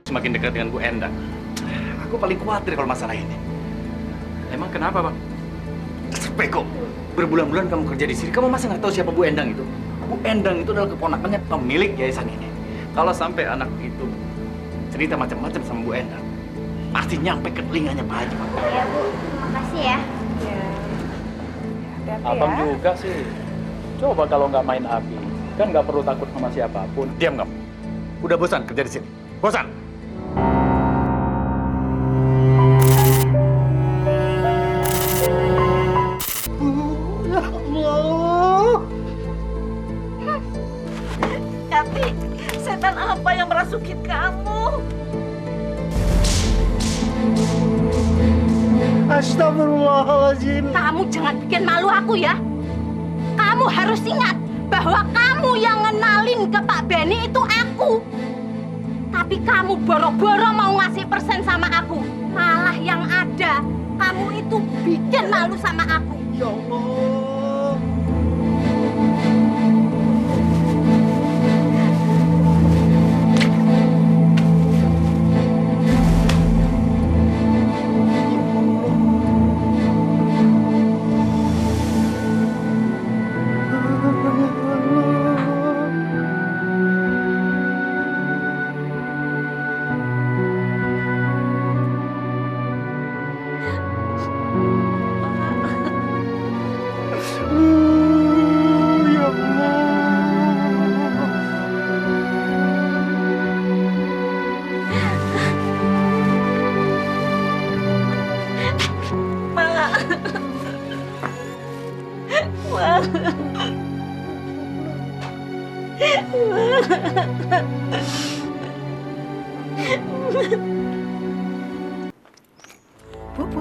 semakin dekat dengan Bu Endang. Aku paling khawatir kalau masalah ini. Emang kenapa, Bang? Peko, berbulan-bulan kamu kerja di sini, kamu masa nggak tahu siapa Bu Endang itu? Bu Endang itu adalah keponakannya pemilik yayasan ini. Kalau sampai anak itu cerita macam-macam sama Bu Endang, pasti nyampe ke telinganya Pak Haji. Iya, Bu. Makasih ya. Ya. Hati-hati Abang ya. juga sih. Coba kalau nggak main api, kan nggak perlu takut sama siapapun. Diam kamu. Udah bosan kerja di sini? Bosan? Ya Allah. Yati, setan apa yang merasukin kamu? Astagfirullahaladzim. Kamu jangan bikin malu aku ya. Kamu harus ingat bahwa kamu yang ngenalin ke Pak Benny itu aku. Tapi kamu boro-boro mau ngasih persen sama aku. Malah yang ada, kamu itu bikin malu sama aku. Ya Allah. Ya Allah.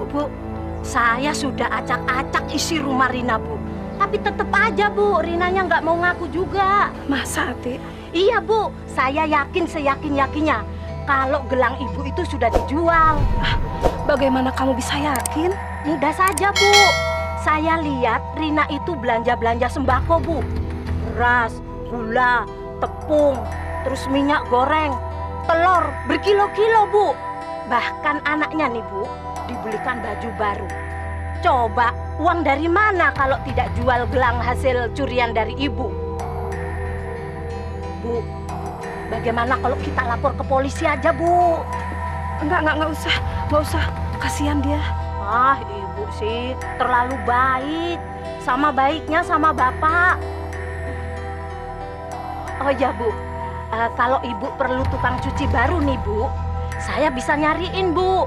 Bu, saya sudah acak-acak isi rumah Rina, Bu. Tapi tetap aja, Bu, Rinanya nggak mau ngaku juga. Masa, Ati? Iya, Bu, saya yakin seyakin-yakinnya kalau gelang ibu itu sudah dijual. Bagaimana kamu bisa yakin? Mudah saja, Bu. Saya lihat Rina itu belanja-belanja sembako, Bu. Beras, gula, tepung, terus minyak goreng, telur berkilo-kilo, Bu. Bahkan anaknya nih, Bu, dibelikan baju baru. Coba, uang dari mana kalau tidak jual gelang hasil curian dari ibu? Bu, bagaimana kalau kita lapor ke polisi aja, Bu? Enggak usah. Kasihan dia. Ah, ibu sih terlalu baik. Sama baiknya sama bapak. Oh ya, Bu. Kalau ibu perlu tukang cuci baru nih, Bu, saya bisa nyariin, Bu.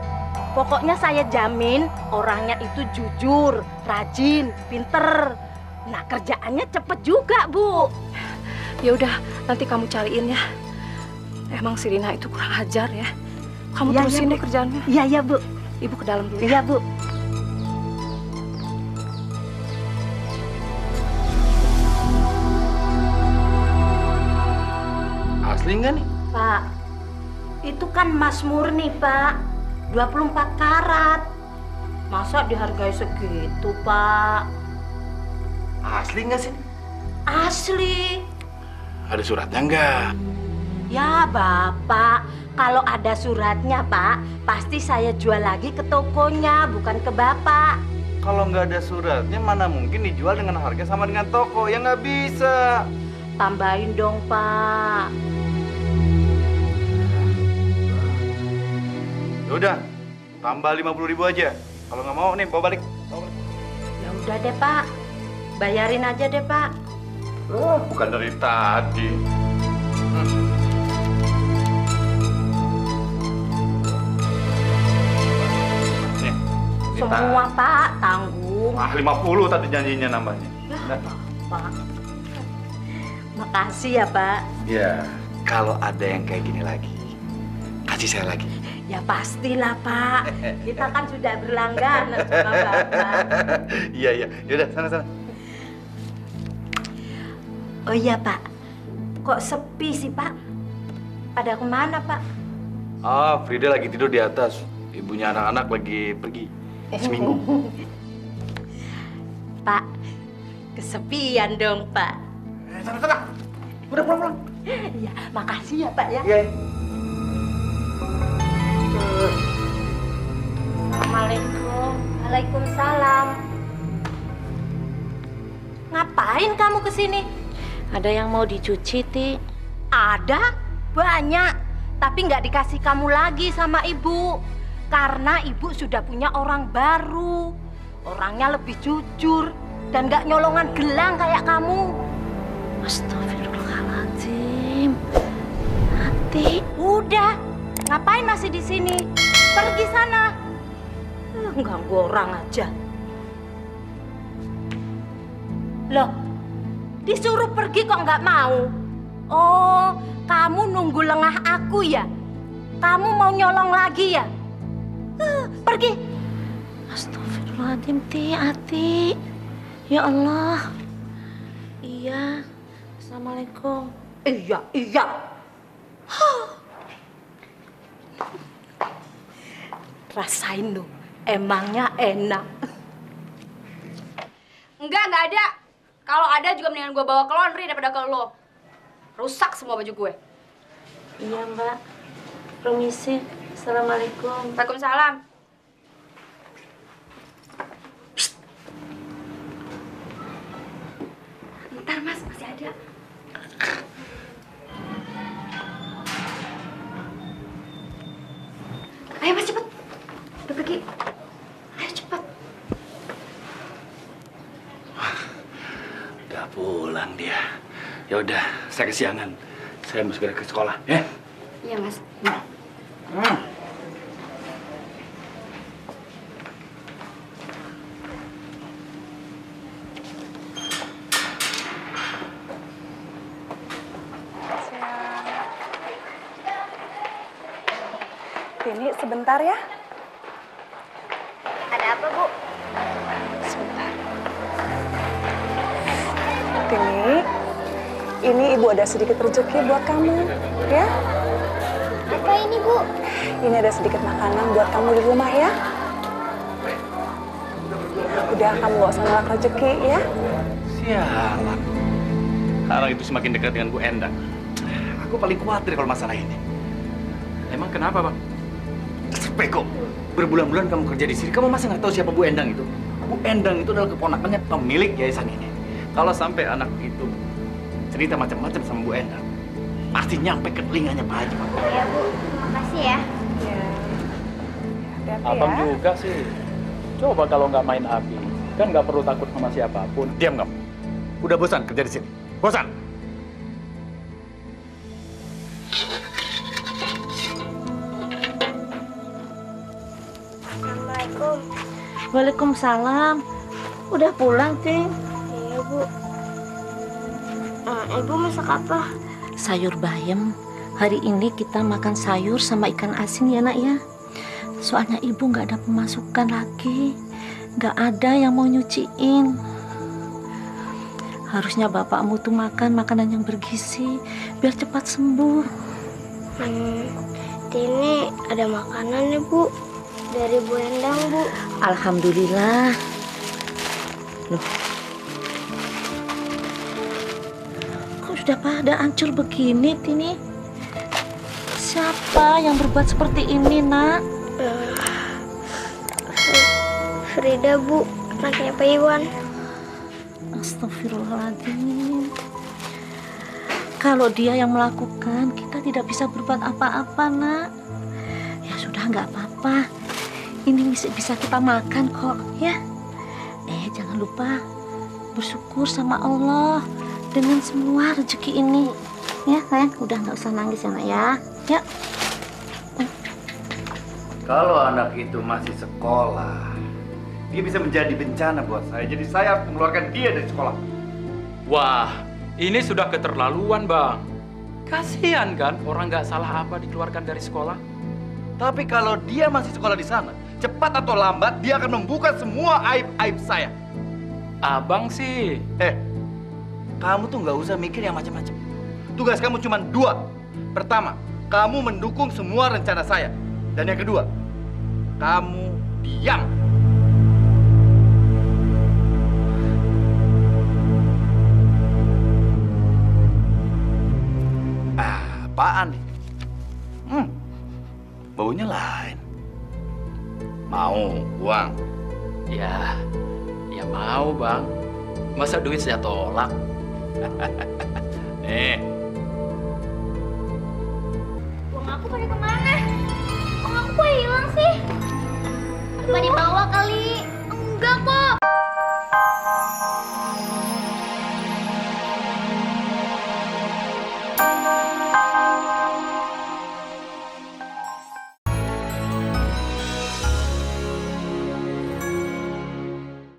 Pokoknya saya jamin orangnya itu jujur, rajin, pinter. Nah, kerjaannya cepet juga, Bu. Ya udah, nanti kamu cariin ya. Emang si Rina itu kurang ajar ya. Kamu Iya, terusin iya, deh Bu. kerjaannya. Iya, iya, Bu. Ibu ke dalam dulu ya. Iya, Bu. Asli nggak nih? Pak, itu kan emas murni, Pak. 24 karat. Masa dihargai segitu, Pak? Asli nggak sih? Asli. Ada suratnya nggak? Ya, Bapak. Kalau ada suratnya, Pak, pasti saya jual lagi ke tokonya, bukan ke Bapak. Kalau nggak ada suratnya, mana mungkin dijual dengan harga sama dengan toko? Ya nggak bisa. Tambahin dong, Pak. Yaudah, tambah 50.000 aja. Kalau nggak mau nih, bawa balik. Ya udah deh, Pak. Bayarin aja deh, Pak. Bukan dari tadi. Nih, Semua, Pak, tanggung. 50 tadi janjinya nambahnya. Pak. Makasih ya, Pak. Ya, kalau ada yang kayak gini lagi, kasih saya lagi. Ya pastilah, Pak. Kita kan sudah berlangganan sama Bapak. Iya, iya. Yaudah, sana. Oh iya, Pak. Kok sepi sih, Pak? Pada kemana, Pak? Ah, Frida lagi tidur di atas. Ibunya anak-anak lagi pergi. Seminggu. Pak, kesepian dong, Pak. Sana. Udah pulang. Iya, makasih ya, Pak ya. Iya. Assalamualaikum. Waalaikumsalam. Ngapain kamu kesini? Ada yang mau dicuci, Ti? Ada, banyak. Tapi nggak dikasih kamu lagi sama ibu. Karena ibu sudah punya orang baru. Orangnya lebih jujur dan nggak nyolongan gelang kayak kamu. Astagfirullahaladzim. Ti, Udah, ngapain masih di sini? Pergi sana. Ganggu orang aja. Loh, disuruh pergi kok nggak mau? Oh, kamu nunggu lengah aku ya? Kamu mau nyolong lagi ya? Pergi. Astagfirullahaladzim, Ti, Ati. Ya Allah. Iya. Assalamualaikum. Iya. Rasain lo, emangnya enak. Enggak ada. Kalau ada juga mendingan gue bawa ke laundry daripada ke lo. Rusak semua baju gue. Iya, Mbak. Permisi. Assalamualaikum. Waalaikumsalam. Ntar mas, masih ada. Ayo mas cepet. Udah pergi. Ayo cepet. Udah pulang dia. Ya udah, saya kesiangan. Saya mau segera ke sekolah, ya. Iya mas. Tini, sebentar ya. Ada apa, Bu? Sebentar. Tini, ini ibu ada sedikit rezeki buat kamu, ya. Apa ini, Bu? Ini ada sedikit makanan buat kamu di rumah ya. Udah, kamu gak usah nolak rezeki ya. Sialan. Sekarang itu semakin dekat dengan Bu Endang. Aku paling khawatir kalau masalah ini. Emang kenapa, Bang? Beko, berbulan-bulan kamu kerja di sini, kamu masa nggak tahu siapa Bu Endang itu? Bu Endang itu adalah keponakannya pemilik yayasan ini. Kalau sampai anak itu cerita macam-macam sama Bu Endang, pasti nyampe ke telinganya Pak Haji. Ya, Bu. Makasih ya. Ya. Hati-hati Abang ya. juga sih. Coba kalau nggak main api, kan nggak perlu takut sama siapapun. Diam kamu. Udah bosan kerja di sini? Bosan? Assalamualaikum. Waalaikumsalam. Udah pulang, Ting? Iya, Bu. Ibu masak apa? Sayur bayam. Hari ini kita makan sayur sama ikan asin ya, Nak ya. Soalnya ibu nggak ada pemasukan lagi. Nggak ada yang mau nyuciin. Harusnya bapakmu tuh makan makanan yang bergizi biar cepat sembuh. Ini ada makanan nih, Bu. Dari Bu Endang, Bu. Alhamdulillah. Loh. Kok sudah pada hancur begini, Tini? Siapa yang berbuat seperti ini, Nak? Frida, Bu. Anaknya Pak Iwan. Astagfirullahaladzim. Kalau dia yang melakukan, kita tidak bisa berbuat apa-apa, Nak. Ya sudah, nggak apa-apa. Ini bisa kita makan kok, ya. Jangan lupa bersyukur sama Allah dengan semua rezeki ini. Ya, sayang. Udah nggak usah nangis ya, Nak ya. Ya. Kalau anak itu masih sekolah, dia bisa menjadi bencana buat saya. Jadi saya harus mengeluarkan dia dari sekolah. Wah, ini sudah keterlaluan, Bang. Kasihan kan orang nggak salah apa dikeluarkan dari sekolah. Tapi kalau dia masih sekolah di sana, cepat atau lambat dia akan membuka semua aib-aib saya. Abang sih. Kamu tuh nggak usah mikir yang macam-macam. Tugas kamu cuma dua. Pertama, kamu mendukung semua rencana saya. Dan yang kedua, kamu diam. Apaan nih? Baunya lain. Mau uang? Ya, ya mau bang. Masa duit saya tolak? Nih, Uang aku pada kemana? Uang aku kok hilang sih? Apa dibawa kali?